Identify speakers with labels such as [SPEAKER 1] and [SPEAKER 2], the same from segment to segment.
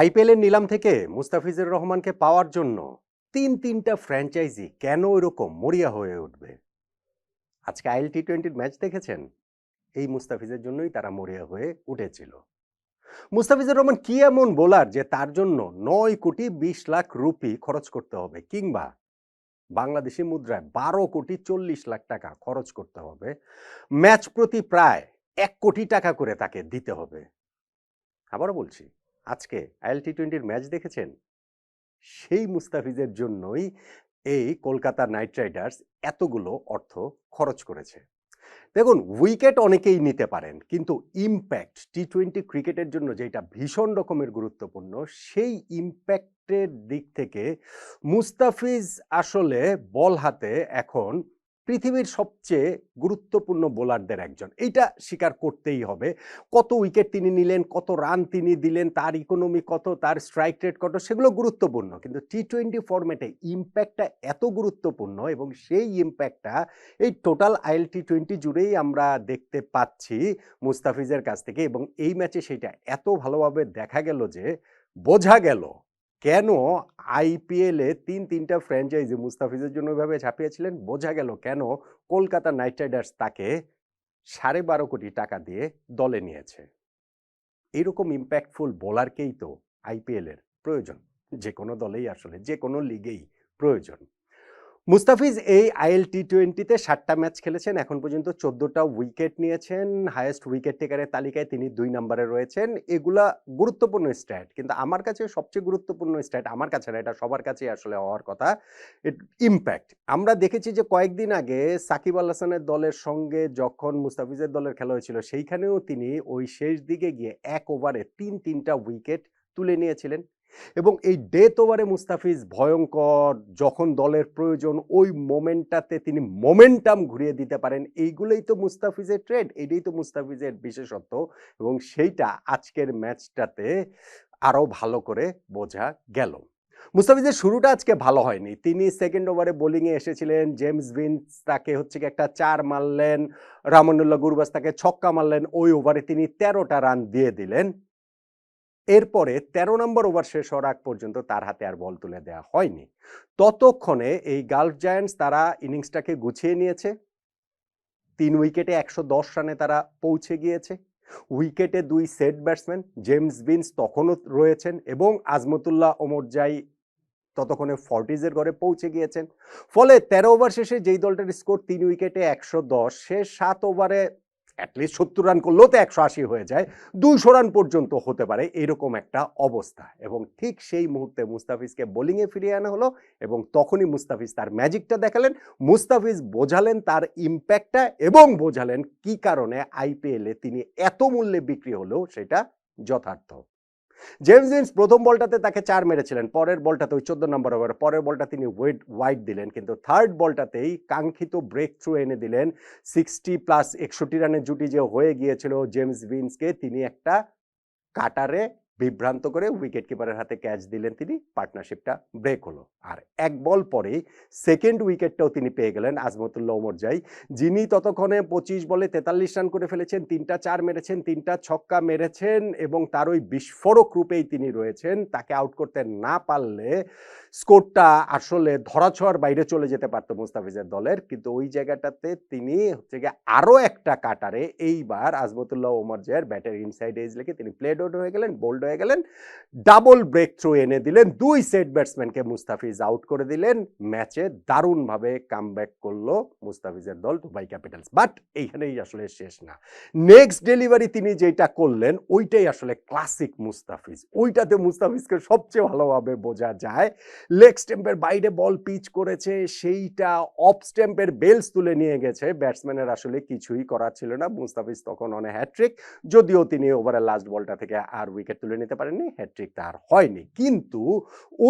[SPEAKER 1] আইপিএলের নিলাম থেকে মুস্তাফিজুর রহমানকে পাওয়ার জন্য তিনটা ফ্র্যাঞ্চাইজি কেন এরকম মরিয়া হয়ে উঠবে? আজকে আইএল টি-20 ম্যাচ দেখেছেন? এই মুস্তাফিজের জন্যই তারা মরিয়া হয়ে উঠেছিল। মুস্তাফিজুর রহমান কি এমন বোলার যে তার জন্য 9,20,00,000 রুপি খরচ করতে হবে, কিংবা বাংলাদেশি মুদ্রায় 12,40,00,000 টাকা খরচ করতে হবে, ম্যাচ প্রতি প্রায় 1 কোটি টাকা করে তাকে দিতে হবে? আবারও বলছি, আজকে আইএল টি-20 ম্যাচ দেখেছেন? সেই মুস্তাফিজের জন্যই এই কলকাতা নাইট রাইডার্স এতগুলো অর্থ খরচ করেছে। দেখুন, উইকেট অনেকেই নিতে পারেন, কিন্তু ইম্প্যাক্ট টি-20 ক্রিকেটের জন্য যেটা ভীষণ রকমের গুরুত্বপূর্ণ, সেই ইম্প্যাক্টের দিক থেকে মুস্তাফিজ আসলে বল হাতে এখন পৃথিবীর সবচেয়ে গুরুত্বপূর্ণ বোলারদের একজন, এইটা স্বীকার করতেই হবে। কত উইকেট তিনি নিলেন, কত রান তিনি দিলেন, তার ইকোনমি কত, তার স্ট্রাইক রেট কত, সেগুলো গুরুত্বপূর্ণ, কিন্তু টি-20 ফরম্যাটে ইম্প্যাক্টটা এত গুরুত্বপূর্ণ, এবং সেই ইম্প্যাক্টটা এই টোটাল আইএল টি-20 জুড়েই আমরা দেখতে পাচ্ছি মুস্তাফিজের কাছ থেকে। এবং এই ম্যাচে সেটা এত ভালোভাবে দেখা গেল যে বোঝা গেল কেন আইপিএলে তিনটা ফ্র্যাঞ্চাইজি মুস্তাফিজের জন্য ওইভাবে ঝাঁপিয়েছিলেন। বোঝা গেল কেন কলকাতা নাইট রাইডার্স তাকে 12.5 কোটি টাকা দিয়ে দলে নিয়েছে। এরকম ইম্প্যাক্টফুল বোলারকেই তো আইপিএলের প্রয়োজন, যে কোনো দলেই, আসলে যে কোনো লিগেই প্রয়োজন। মুস্তাফিজ এই আইএল টি-20তে 7টা ম্যাচ খেলেছেন, এখন পর্যন্ত 14টা উইকেট নিয়েছেন, হাইয়েস্ট উইকেট টেকারের তালিকায় তিনি 2 নম্বরে রয়েছেন। এগুলা গুরুত্বপূর্ণ স্ট্যাট, কিন্তু আমার কাছে সবচেয়ে গুরুত্বপূর্ণ স্ট্যাট, আমার কাছে না, এটা সবার কাছেই আসলে হওয়ার কথা, ইম্প্যাক্ট। আমরা দেখেছি যে কয়েকদিন আগে সাকিব আল হাসানের দলের সঙ্গে যখন মুস্তাফিজের দলের খেলা হয়েছিল, সেইখানেও তিনি ওই শেষ দিকে গিয়ে 1 ওভারে 3টা উইকেট তুলে নিয়েছিলেন। এবং এই ডেথ ওভারে মুস্তাফিজ ভয়ঙ্কর, যখন দলের প্রয়োজন ওই মোমেন্টটাতে তিনি মোমেন্টাম ঘুরিয়ে দিতে পারেন। এইগুলোই তো মুস্তাফিজের ট্রেড, এটাই তো মুস্তাফিজের বিশেষত্ব, এবং সেইটা আজকের ম্যাচটাতে আরো ভালো করে বোঝা গেল। মুস্তাফিজের শুরুটা আজকে ভালো হয়নি। তিনি সেকেন্ড ওভারে বোলিংয়ে এসেছিলেন, জেমস ভিন্স তাকে একটা 4 মারলেন, রামানুল্লাহ গুরবাজ তাকে ছক্কা মারলেন, ওই ওভারে তিনি 13টা রান দিয়ে দিলেন। এরপরে 13 নম্বর ওভার শেষ হওয়ার আগ পর্যন্ত তার হাতে আর বল তুলে দেওয়া হয়নি। ততক্ষণে এই গালফ জায়ান্টস তারা ইনিংসটাকে গুছিয়ে নিয়েছে। 3 উইকেটে 110 রানে তারা পৌঁছে গিয়েছে। উইকেটে 2 সেট ব্যাটসম্যান, জেমস ভিন্স তখনও রয়েছেন, এবং আজমতুল্লাহ ওমরজাই ততক্ষণে 40s ঘরে পৌঁছে গিয়েছেন। ফলে 13 ওভার শেষে যেই দলটার স্কোর 3 উইকেটে 110, সে 7 ওভারে অ্যাটলিস্ট 70 রান করলেও তো 180 হয়ে যায়, 200 রান পর্যন্ত হতে পারে, এরকম একটা অবস্থা। এবং ঠিক সেই মুহূর্তে মুস্তাফিজকে বোলিংয়ে ফিরিয়ে আনা হলো, এবং তখনই মুস্তাফিজ তার ম্যাজিকটা দেখালেন। মুস্তাফিজ বোঝালেন তার ইম্প্যাক্টটা, এবং বোঝালেন কি কারণে আইপিএলে তিনি এত মূল্যে বিক্রি হলেও সেটা যথার্থ। জেমস ভিন্স প্রথম বলটাতে তাকে 4 মেরেছিলেন, পরের বলটাতে ওই 14 নম্বর ওভারে পরের বলটা তিনি ওয়াইড দিলেন, কিন্তু থার্ড বলটাতেই কাঙ্ক্ষিত ব্রেক থ্রু এনে দিলেন। 60+ 61 রানের জুটি যে হয়ে গিয়েছিল জেমস ভিন্সকে, তিনি একটা কাটারে বিভ্রান্ত করে উইকেট কিপারের হাতে ক্যাচ দিলেন, তিনি পার্টনারশিপটা ব্রেক হলো। আর এক বল পরেই সেকেন্ড উইকেটটাও তিনি পেয়ে গেলেন আজমতুল্লাহ ওমরজাই, যিনি ততক্ষণে 25 বলে 43 রান করে ফেলেছেন, 3টা 4 মেরেছেন, 3টা ছক্কা মেরেছেন, এবং তার ওই বিস্ফোরক রূপেই তিনি রয়েছেন। তাকে আউট করতে না পারলে স্কোরটা আসলে ধরাছোঁয়ার বাইরে চলে যেতে পারত মুস্তাফিজের দলের, কিন্তু ওই জায়গাটাতে তিনি আরো একটা কাটারে এইবার আজমতুল্লাহ ওমরজাইয়ের ব্যাটের ইনসাইড এজ লেগে তিনি প্লেড আউট হয়ে গেলেন, বোল্ড হয়ে গেলেন, ডাবল ব্রেক থ্রু এনে দিলেন, 2 সেট ব্যাটসম্যানকে মুস্তাফিজ আউট করে দিলেন। ম্যাচে দারুণভাবে কামব্যাক করলো মুস্তাফিজের দল দুবাই ক্যাপিটালস। বাট এইখানেই আসলে শেষ না। নেক্সট ডেলিভারি তিনি যেটা করলেন ওইটাই আসলে ক্লাসিক মুস্তাফিজ। ওইটাতে মুস্তাফিজকে সবচেয়ে ভালোভাবে বোঝা যায়। লেগ স্ট্যাম্পের বাইরে বল পিচ করেছে, সেইটা অফ স্ট্যাম্পের বেলস তুলে নিয়ে গেছে, ব্যাটসম্যানের আসলে কিছুই করার ছিল না। মুস্তাফিজ তখন অন হ্যাট্রিক, যদিও তিনি ওভারের লাস্ট বলটা থেকে আর উইকেট তুলে নিতে পারেননি, হ্যাট্রিক তার হয়নি। কিন্তু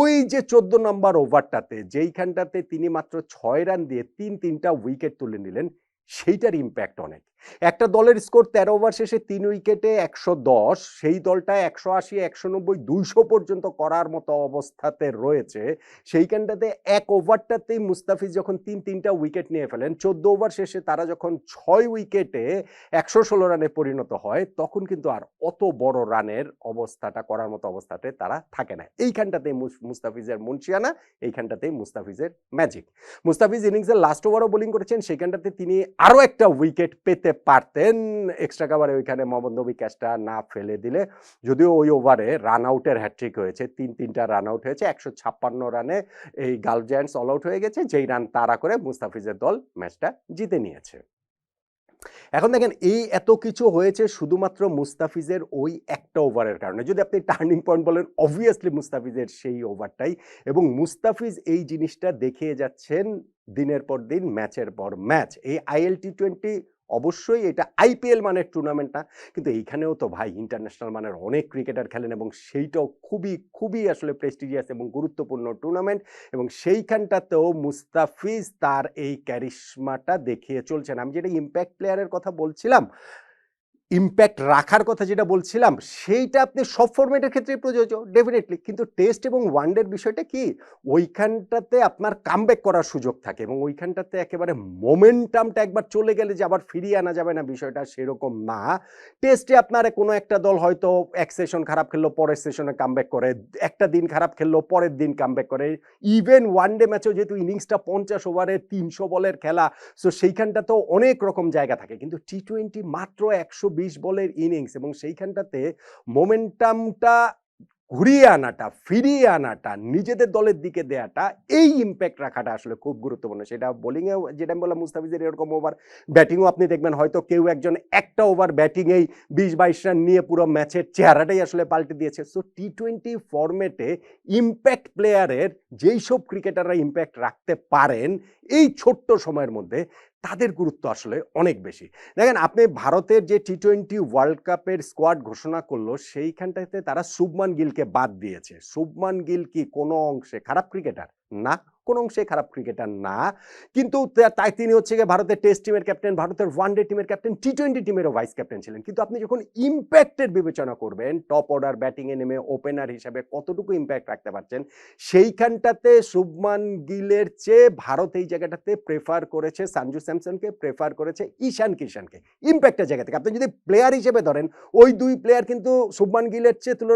[SPEAKER 1] ওই যে 14 নম্বর ওভারটাতে যেইখানটাতে তিনি মাত্র 6 রান দিয়ে 3টা উইকেট তুলে নিলেন, সেইটার ইম্প্যাক্ট অনেক। একটা দলের স্কোর ১৩ ওভার শেষে ৩ উইকেটে ১১০, সেই দলটা ১৮০, ১৯০, ২০০ পর্যন্ত করার মতো অবস্থাতে রয়েছে। সেইখানটাতে ১ ওভারটাতেই মুস্তাফিজ যখন ৩টা উইকেট নিয়ে ফেলেন, ১৪ ওভার শেষে তারা যখন ৬ উইকেটে ১১৬ রানে পরিণত হয়, তখন কিন্তু আর অত বড় রানের অবস্থাটা করার মতো অবস্থাতে তারা থাকে না। এইখানটাতেই মুস্তাফিজের মুনশিয়ানা, এইখানটাতেই মুস্তাফিজের ম্যাজিক। মুস্তাফিজ ইনিংসের লাস্ট ওভারও বোলিং করেছেন, সেখানটাতে তিনি আরও একটা উইকেট পেতে পারতেন এক্সট্রা কাভারে, ওইখানে মোহাম্মদ নবী ক্যাচটা না ফেলে দিলে। যদিও ওই ওভারে রান আউটের হ্যাট্রিক হয়েছে, তিনটা রান আউট হয়েছে, ১৫৬ রানে এই গালফ জায়ান্টস অল আউট হয়ে গেছে, যেই রান তাড়া করে মুস্তাফিজের দল ম্যাচটা জিতে নিয়েছে। এখন দেখেন, এই এত কিছু হয়েছে শুধুমাত্র মুস্তাফিজের ওই একটা ওভারের কারণে। যদি আপনি টার্নিং পয়েন্ট বলেন, অবভিয়াসলি মুস্তাফিজের সেই ওভারটাই, এবং মুস্তাফিজ এই জিনিসটা দেখিয়ে যাচ্ছেন দিনের পর দিন, ম্যাচের পর ম্যাচ। এই আইএল টি-20 অবশ্যই এটা আইপিএল মানের টুর্নামেন্ট না, কিন্তু এইখানেও তো ভাই ইন্টারন্যাশনাল মানের অনেক ক্রিকেটার খেলেন, এবং সেইটাও খুবই আসলে প্রেস্টিজিয়াস এবং গুরুত্বপূর্ণ টুর্নামেন্ট, এবং সেইখানটাতেও মুস্তাফিজ তার এই ক্যারিশমাটা দেখিয়ে চলছেন। আমি যেটা ইম্প্যাক্ট প্লেয়ারের কথা বলছিলাম, ইম্প্যাক্ট রাখার কথা যেটা বলছিলাম, সেইটা আপনি সব ফরম্যাটের ক্ষেত্রেই প্রযোজ্য, ডেফিনেটলি। কিন্তু টেস্ট এবং ওয়ানডের বিষয়টা কি, ওইখানটাতে আপনার কামব্যাক করার সুযোগ থাকে, এবং ওইখানটাতে একেবারে মোমেন্টামটা একবার চলে গেলে যে আবার ফিরিয়ে আনা যাবে না, বিষয়টা সেরকম না। টেস্টে আপনার কোনো একটা দল হয়তো এক সেশন খারাপ খেললো, পরের সেশনে কামব্যাক করে, একটা দিন খারাপ খেললো, পরের দিন কামব্যাক করে। ইভেন ওয়ানডে ম্যাচেও যেহেতু ইনিংসটা 50 ওভারের 300 বলের খেলা, সো সেইখানটাতেও অনেক রকম জায়গা থাকে। কিন্তু টি-20 মাত্র 120 বলের ইনিংস, এবং সেইখানটাতে মোমেন্টামটা ঘুরিয়ে আনাটা, ফিরিয়ে আনাটা, নিজেদের দলের দিকে দেয়াটা, এই ইম্প্যাক্ট রাখাটা আসলে খুব গুরুত্বপূর্ণ। সেটা বোলিংয়েও, যেটা আমি বললাম মুস্তাফিজের এরকম ওভার, ব্যাটিংও আপনি দেখবেন হয়তো কেউ একজন একটা ওভার ব্যাটিংয়েই 20-22 রান নিয়ে পুরো ম্যাচের চেহারাটাই আসলে পাল্টে দিয়েছে। সো টি-20 ফরম্যাটে ইম্প্যাক্ট প্লেয়ারের, যেই সব ক্রিকেটাররা ইম্প্যাক্ট রাখতে পারেন এই ছোট্ট সময়ের মধ্যে, তাদের গুরুত্ব আসলে অনেক বেশি। দেখেন, আপনি ভারতের যে টি-20 ওয়ার্ল্ড কাপের স্কোয়াড ঘোষণা করলো, সেইখানটাতে তারা শুভমান গিলকে বাদ দিয়েছে। শুভমান গিল কি কোনো অংশে খারাপ ক্রিকেটার? না, কোনো অংশে খারাপ ক্রিকেটার না, কিন্তু তাই তিনি হচ্ছে গিয়ে ভারতের টেস্ট টিমের ক্যাপ্টেন, ভারতের ওয়ানডে টিমের ক্যাপ্টেন, টি-20 টিমেরও ভাইস ক্যাপ্টেন ছিলেন। কিন্তু আপনি যখন ইম্প্যাক্টের বিবেচনা করবেন, টপ অর্ডার ব্যাটিংয়ে নেমে ওপেনার হিসাবে কতটুকু ইম্প্যাক্ট রাখতে পারছেন, সেইখানটাতে শুভমান গিলের চেয়ে ভারত এই জায়গাটাতে প্রেফার করেছে সঞ্জু স্যামসনকে, প্রেফার করেছে ঈশান কিষানকে ইম্প্যাক্টের জায়গা থেকে। আপনি যদি প্লেয়ার হিসেবে ধরেন, ওই দুই প্লেয়ার কিন্তু শুভমান গিলের চেয়ে তুলনা